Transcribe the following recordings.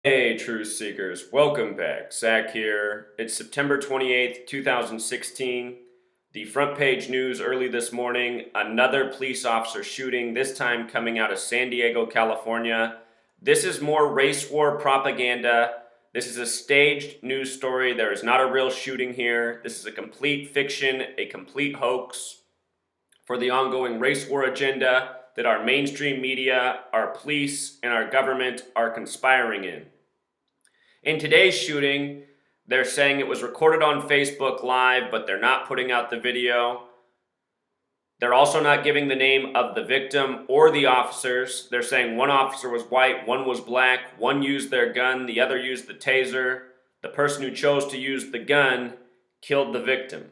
Hey, truth seekers, welcome back. Zach here. It's September 28th, 2016. The front page news early this morning, another police officer shooting, this time coming out of San Diego, California. This is more race war propaganda. This is a staged news story. There is not a real shooting here. This is a complete fiction, a complete hoax for the ongoing race war agenda that our mainstream media, our police, and our government are conspiring in. In today's shooting, they're saying it was recorded on Facebook Live, but they're not putting out the video. They're also not giving the name of the victim or the officers. They're saying one officer was white, one was black, one used their gun, the other used the taser. The person who chose to use the gun killed the victim.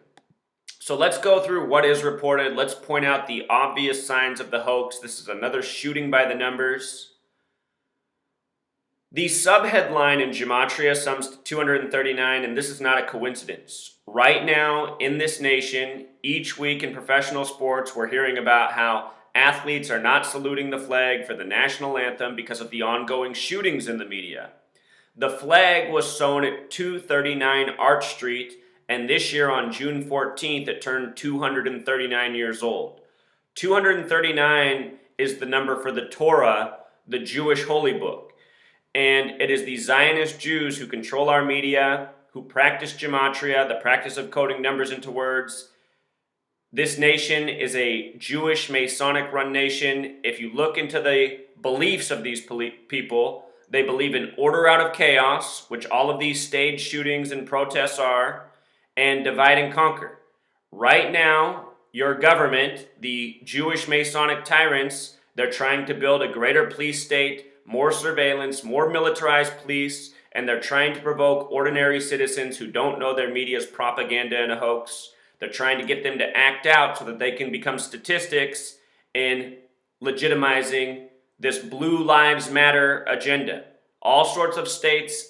So let's go through what is reported. Let's point out the obvious signs of the hoax. This is another shooting by the numbers. The subheadline in Gematria sums to 239, and this is not a coincidence. Right now in this nation, each week in professional sports, we're hearing about how athletes are not saluting the flag for the national anthem because of the ongoing shootings in the media. The flag was sewn at 239 Arch Street, and this year on June 14th, it turned 239 years old. 239 is the number for the Torah, the Jewish holy book. And it is the Zionist Jews who control our media, who practice gematria, the practice of coding numbers into words. This nation is a Jewish Masonic-run nation. If you look into the beliefs of these people, they believe in order out of chaos, which all of these staged shootings and protests are, and divide and conquer. Right now, your government, the Jewish Masonic tyrants, they're trying to build a greater police state, more surveillance, more militarized police, and they're trying to provoke ordinary citizens who don't know their media's propaganda and a hoax. They're trying to get them to act out so that they can become statistics in legitimizing this Blue Lives Matter agenda. All sorts of states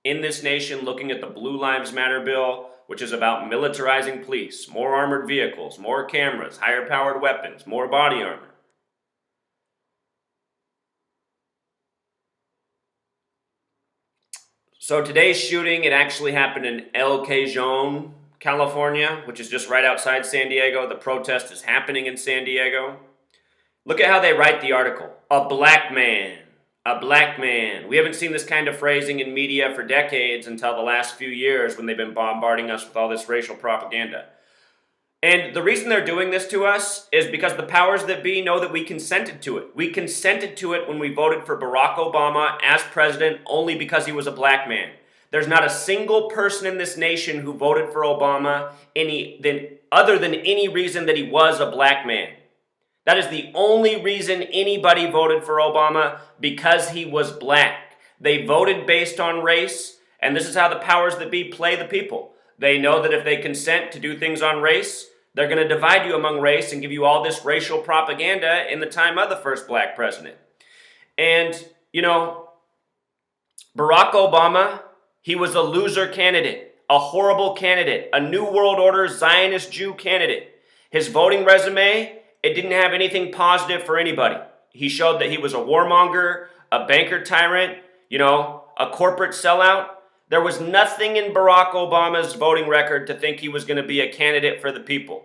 in this nation looking at the Blue Lives Matter bill, which is about militarizing police, more armored vehicles, more cameras, higher powered weapons, more body armor. So today's shooting, it actually happened in Cajon, California, which is just right outside San Diego. The protest is happening in San Diego. Look at how they write the article. A black man. A black man. We haven't seen this kind of phrasing in media for decades until the last few years when they've been bombarding us with all this racial propaganda. And the reason they're doing this to us is because the powers that be know that we consented to it. We consented to it when we voted for Barack Obama as president only because he was a black man. There's not a single person in this nation who voted for Obama other than any reason that he was a black man. That is the only reason anybody voted for Obama, because he was black. They voted based on race, and this is how the powers that be play the people. They know that if they consent to do things on race, they're going to divide you among race and give you all this racial propaganda in the time of the first black president. And, Barack Obama, he was a loser candidate, a horrible candidate, a New World Order Zionist Jew candidate. His voting resume, it didn't have anything positive for anybody. He showed that he was a warmonger, a banker tyrant, a corporate sellout. There was nothing in Barack Obama's voting record to think he was going to be a candidate for the people.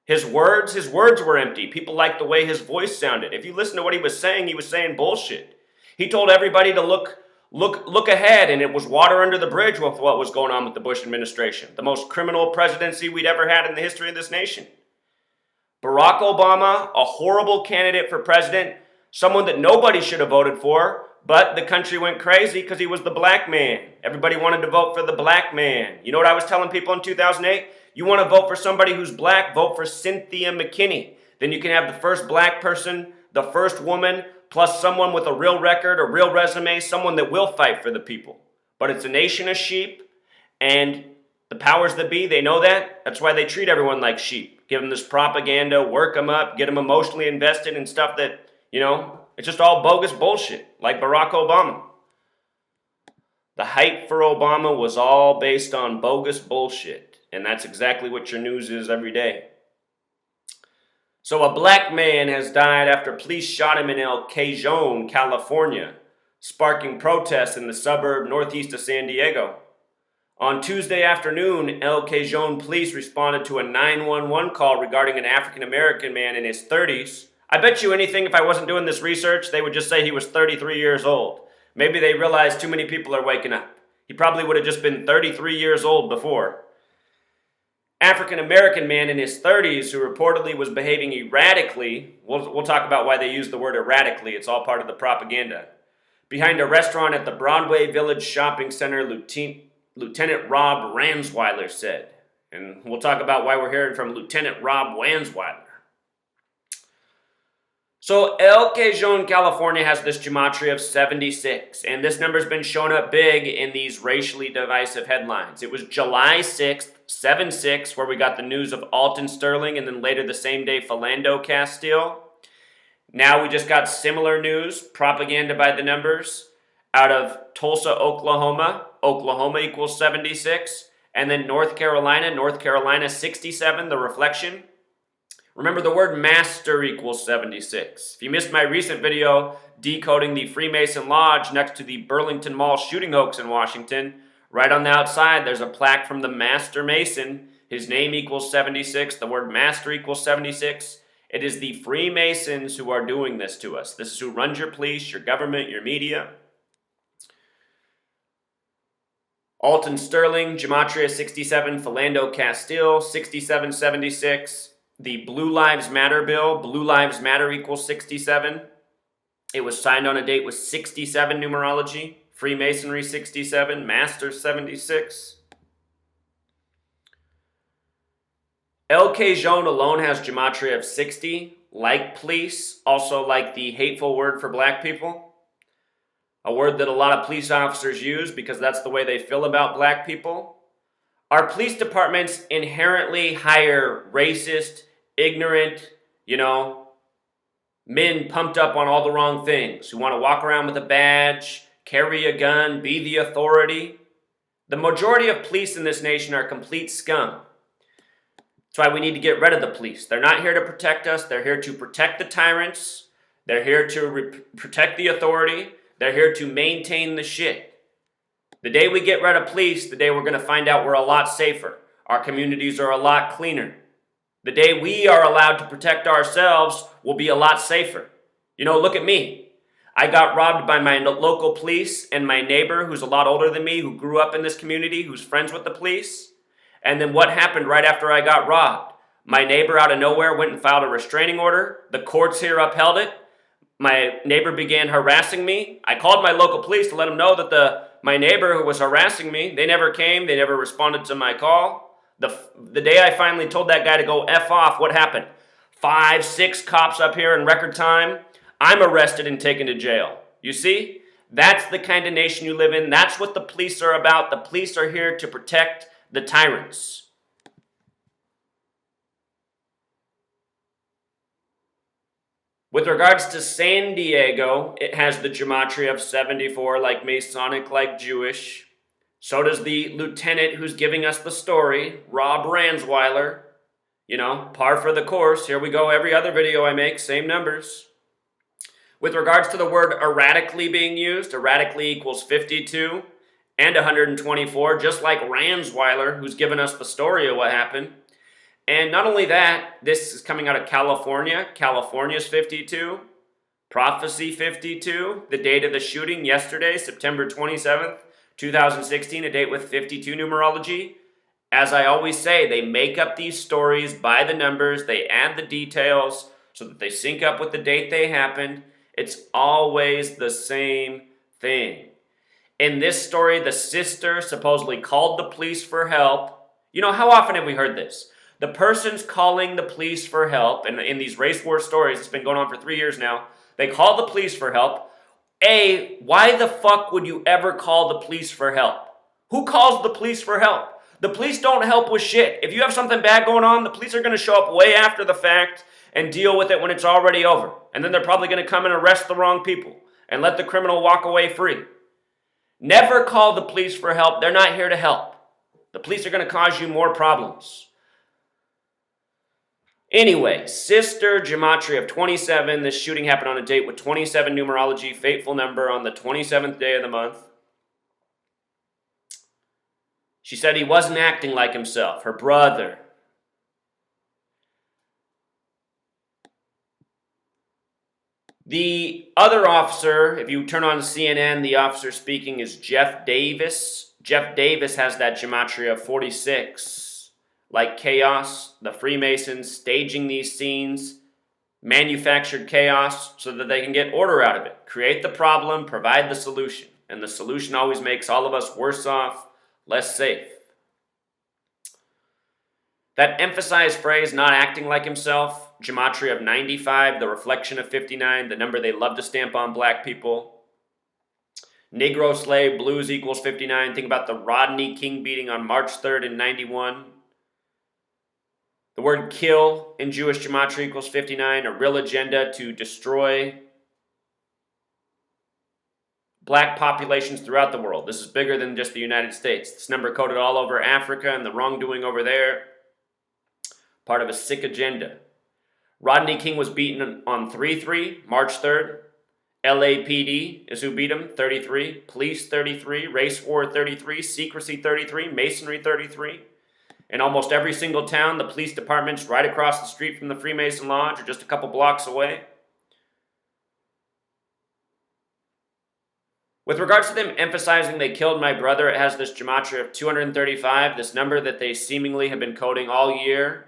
His words were empty. People liked the way his voice sounded. If you listen to what he was saying bullshit. He told everybody to look ahead, and it was water under the bridge with what was going on with the Bush administration. The most criminal presidency we'd ever had in the history of this nation. Barack Obama, a horrible candidate for president, someone that nobody should have voted for, but the country went crazy because he was the black man. Everybody wanted to vote for the black man. You know what I was telling people in 2008? You want to vote for somebody who's black, vote for Cynthia McKinney. Then you can have the first black person, the first woman, plus someone with a real record, a real resume, someone that will fight for the people. But it's a nation of sheep, and the powers that be, they know that. That's why they treat everyone like sheep. Give them this propaganda, work them up, get them emotionally invested in stuff that, it's just all bogus bullshit, like Barack Obama. The hype for Obama was all based on bogus bullshit, and that's exactly what your news is every day. So a black man has died after police shot him in Cajon, California. sparking protests in the suburb northeast of San Diego. On Tuesday afternoon, Cajon police responded to a 911 call regarding an African-American man in his 30s. I bet you anything if I wasn't doing this research, they would just say he was 33 years old. Maybe they realized too many people are waking up. He probably would have just been 33 years old before. African-American man in his 30s who reportedly was behaving erratically. We'll talk about why they use the word erratically. It's all part of the propaganda. Behind a restaurant at the Broadway Village Shopping Center, Lieutenant Rob Ransweiler said. And we'll talk about why we're hearing from Lieutenant Rob Ransweiler. So El Cajon, California has this gematria of 76, and this number's been shown up big in these racially divisive headlines. It was July 6th, 7-6, where we got the news of Alton Sterling, and then later the same day, Philando, Castile. Now we just got similar news, propaganda by the numbers, out of Tulsa, Oklahoma. Oklahoma equals 76, and then North Carolina 67, the reflection. Remember, the word master equals 76. If you missed my recent video decoding the Freemason Lodge next to the Burlington Mall shooting hoax in Washington, right on the outside there's a plaque from the Master Mason. His name equals 76. The word master equals 76. It is the Freemasons who are doing this to us. This is who runs your police, your government, your media. Alton Sterling, gematria 67, Philando Castile, 6776. The Blue Lives Matter bill, Blue Lives Matter equals 67. It was signed on a date with 67 numerology. Freemasonry 67, Master 76. El Cajon alone has gematria of 60, like police, also like the hateful word for black people. A word that a lot of police officers use because that's the way they feel about black people. Our police departments inherently hire racist, ignorant, men pumped up on all the wrong things, who want to walk around with a badge, carry a gun, be the authority. The majority of police in this nation are complete scum. That's why we need to get rid of the police. They're not here to protect us. They're here to protect the tyrants. They're here to protect the authority. They're here to maintain the shit. The day we get rid of police, the day we're going to find out we're a lot safer. Our communities are a lot cleaner. The day we are allowed to protect ourselves, we'll be a lot safer. Look at me. I got robbed by my local police and my neighbor, who's a lot older than me, who grew up in this community, who's friends with the police. And then what happened right after I got robbed? My neighbor out of nowhere went and filed a restraining order. The courts here upheld it. My neighbor began harassing me. I called my local police to let them know that my neighbor who was harassing me, they never came. They never responded to my call. The day I finally told that guy to go F off, what happened? 5, 6 cops up here in record time. I'm arrested and taken to jail. You see? That's the kind of nation you live in. That's what the police are about. The police are here to protect the tyrants. With regards to San Diego, it has the gematria of 74, like Masonic, like Jewish. So does the lieutenant who's giving us the story, Rob Ransweiler. Par for the course. Here we go, every other video I make, same numbers. With regards to the word erratically being used, erratically equals 52 and 124, just like Ransweiler, who's given us the story of what happened. And not only that, this is coming out of California. California's 52. Prophecy 52. The date of the shooting yesterday, September 27th, 2016, a date with 52 numerology. As I always say, they make up these stories by the numbers. They add the details so that they sync up with the date they happened. It's always the same thing. In this story, the sister supposedly called the police for help. How often have we heard this? The person's calling the police for help, and in these race war stories, it's been going on for 3 years now, they call the police for help. Why the fuck would you ever call the police for help? Who calls the police for help? The police don't help with shit. If you have something bad going on, the police are going to show up way after the fact and deal with it when it's already over. And then they're probably going to come and arrest the wrong people and let the criminal walk away free. Never call the police for help. They're not here to help. The police are going to cause you more problems. Anyway, sister gematria of 27. This shooting happened on a date with 27 numerology, fateful number on the 27th day of the month. She said he wasn't acting like himself. Her brother. The other officer, if you turn on CNN, the officer speaking is Jeff Davis. Jeff Davis has that gematria of 46. Like chaos, the Freemasons staging these scenes, manufactured chaos so that they can get order out of it. Create the problem, provide the solution. And the solution always makes all of us worse off, less safe. That emphasized phrase, not acting like himself, gematria of 95, the reflection of 59, the number they love to stamp on black people. Negro slave, blues equals 59. Think about the Rodney King beating on March 3rd in 91. The word kill in Jewish gematria equals 59, a real agenda to destroy black populations throughout the world. This is bigger than just the United States. This number coded all over Africa and the wrongdoing over there. Part of a sick agenda. Rodney King was beaten on 3-3, March 3rd. LAPD is who beat him, 33. Police, 33. Race war, 33. Secrecy, 33. Masonry, 33. In almost every single town, the police department's right across the street from the Freemason Lodge or just a couple blocks away. With regards to them emphasizing they killed my brother, it has this gematria of 235, this number that they seemingly have been coding all year.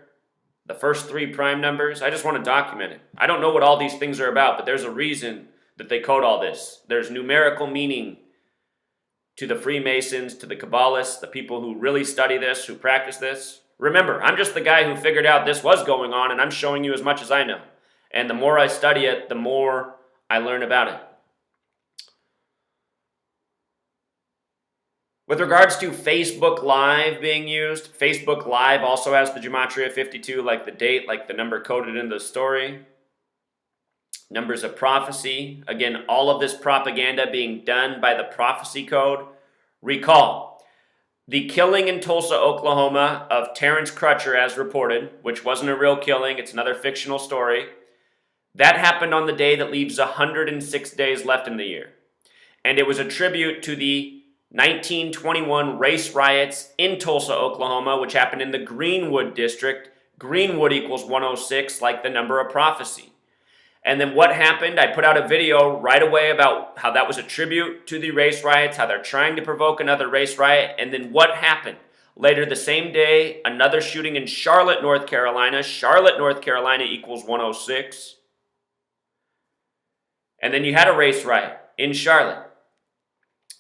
The first 3 prime numbers, I just want to document it. I don't know what all these things are about, but there's a reason that they code all this. There's numerical meaning to the Freemasons, to the Kabbalists, the people who really study this, who practice this. Remember, I'm just the guy who figured out this was going on, and I'm showing you as much as I know. And the more I study it, the more I learn about it. With regards to Facebook Live being used, Facebook Live also has the gematria 52, like the date, like the number coded in the story. Numbers of prophecy. Again, all of this propaganda being done by the prophecy code. Recall, the killing in Tulsa, Oklahoma of Terrence Crutcher as reported, which wasn't a real killing, it's another fictional story. That happened on the day that leaves 106 days left in the year. And it was a tribute to the 1921 race riots in Tulsa, Oklahoma, which happened in the Greenwood district. Greenwood equals 106, like the number of prophecy. And then what happened? I put out a video right away about how that was a tribute to the race riots, how they're trying to provoke another race riot. And then what happened? Later the same day, another shooting in Charlotte, North Carolina. Charlotte, North Carolina equals 106. And then you had a race riot in Charlotte.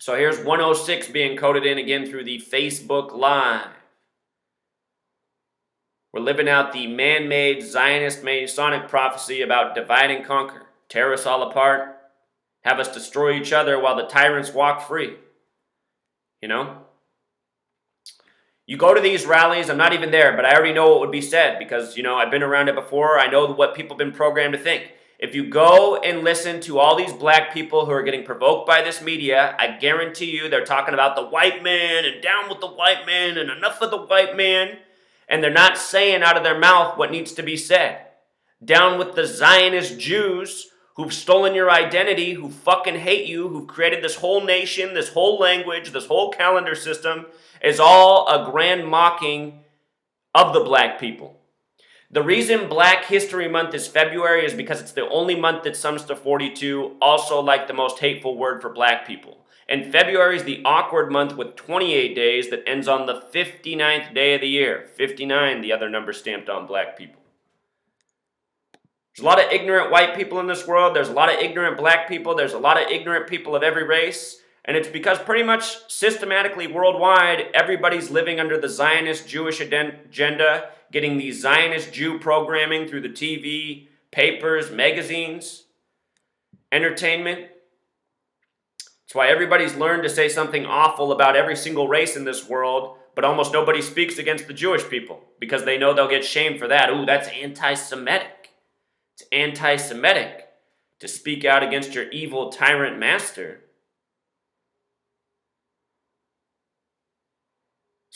So here's 106 being coded in again through the Facebook Live. We're living out the man-made Zionist Masonic prophecy about divide and conquer, tear us all apart, have us destroy each other while the tyrants walk free. You know? You go to these rallies, I'm not even there, but I already know what would be said because, I've been around it before. I know what people have been programmed to think. If you go and listen to all these black people who are getting provoked by this media, I guarantee you they're talking about the white man and down with the white man and enough of the white man. And they're not saying out of their mouth what needs to be said. Down with the Zionist Jews who've stolen your identity, who fucking hate you, who've created this whole nation, this whole language, this whole calendar system, is all a grand mocking of the black people. The reason Black History Month is February is because it's the only month that sums to 42, also like the most hateful word for black people. And February is the awkward month with 28 days that ends on the 59th day of the year. 59, the other number stamped on black people. There's a lot of ignorant white people in this world. There's a lot of ignorant black people. There's a lot of ignorant people of every race. And it's because pretty much systematically worldwide, everybody's living under the Zionist Jewish agenda, getting the Zionist Jew programming through the TV, papers, magazines, entertainment. That's why everybody's learned to say something awful about every single race in this world, but almost nobody speaks against the Jewish people because they know they'll get shamed for that. Ooh, that's anti-Semitic. It's anti-Semitic to speak out against your evil tyrant master.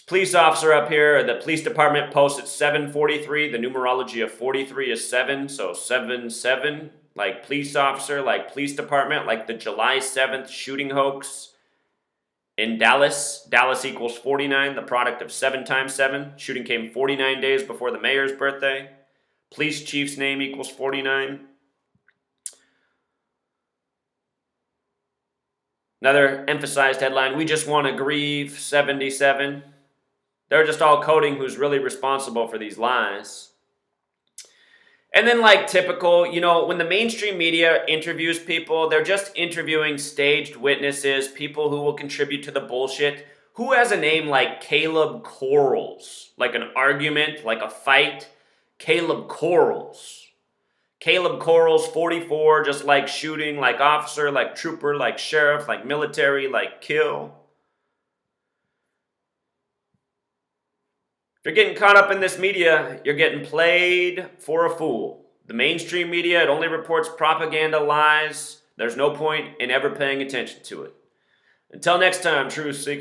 Police officer up here, the police department posts at 7:43. The numerology of 43 is 7, so 7-7. Like police officer, like police department, like the July 7th shooting hoax in Dallas. Dallas equals 49, the product of 7 times 7. Shooting came 49 days before the mayor's birthday. Police chief's name equals 49. Another emphasized headline, we just want to grieve, 77. They're just all coding who's really responsible for these lies. And then, like typical, when the mainstream media interviews people, they're just interviewing staged witnesses, people who will contribute to the bullshit. Who has a name like Caleb Corals? Like an argument, like a fight? Caleb Corals. Caleb Corals, 44, just like shooting, like officer, like trooper, like sheriff, like military, like kill. If you're getting caught up in this media, you're getting played for a fool. The mainstream media, it only reports propaganda lies. There's no point in ever paying attention to it. Until next time, truth seekers.